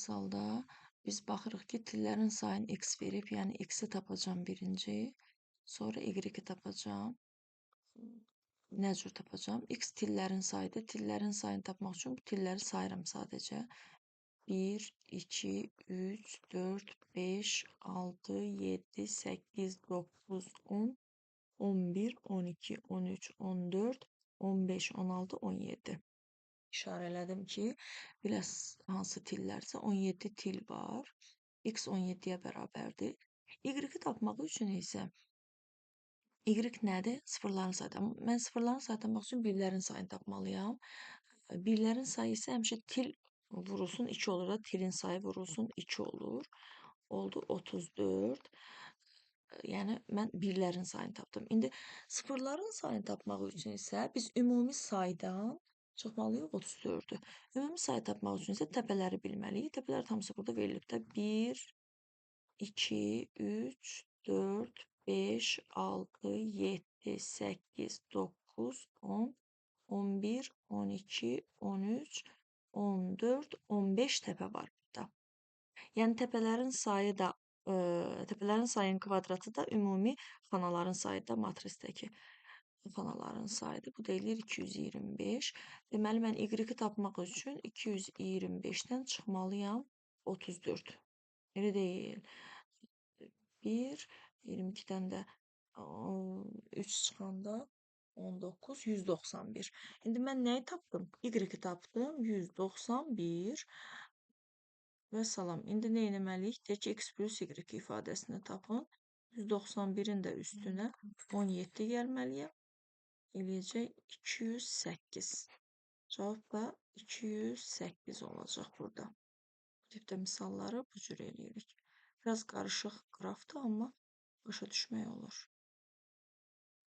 misalda biz baxırıq ki, tillərin sayını x verib, yəni x-i tapacam birinci, sonra y-i tapacam. Nə cür tapacam? X tillərin sayıdır. Tillərin sayını tapmaq üçün bu tilləri sayıram sadəcə. 1, 2, 3, 4, 5, 6, 7, 8, 9, 10, 11, 12, 13, 14, 15, 16, 17. İşarələdim ki, biləs hansı tillərsə 17 til var. X 17-yə bərabərdir. Y-i tapmaq üçün isə y nədir? Sıfırların sayıdır. Amma mən sıfırların sayını tapmaq üçün birlərin sayını tapmalıyam. Birlərin sayı isə həmişə til vurulsun 2 olur da, tilin sayı vurulsun 2 olur. Oldu 34. Yəni mən birlərin sayını tapdım. İndi sıfırların sayını tapmaq üçün isə biz ümumi saydan çıxmalıyıq 34-ü. Ümumi sayı tapmaq üçün isə təpələri bilməliyik. Təpələr hamısı burada verilib də. 1, 2, 3, 4, 5, 6, 7, 8, 9, 10, 11, 12, 13, 14, 15 təpə var burada. Yəni təpələrin sayı da təpələrin sayının kvadratı da ümumi xanaların sayıdır matrisdəki xanaların sayıdır. Bu da eləyir 225. Deməli mən y-i tapmaq üçün 225-dən çıxmalıyam 34. Elə deyil. 1, 22-dən də 3 çıxanda 19, 191. İndi mən nəyi tapdım? Y-i tapdım. 191 və salam. İndi nə etməliyik? Deyək ki, x plus y ifadəsini tapın. 191-in də üstünə 17 gəlməliyəm. Eləyəcək 208. Cavab da 208 olacaq burada. Bu tipdə misalları bu cür eləyirik. Biraz qarışıq qrafdır, amma başa düşmək olur.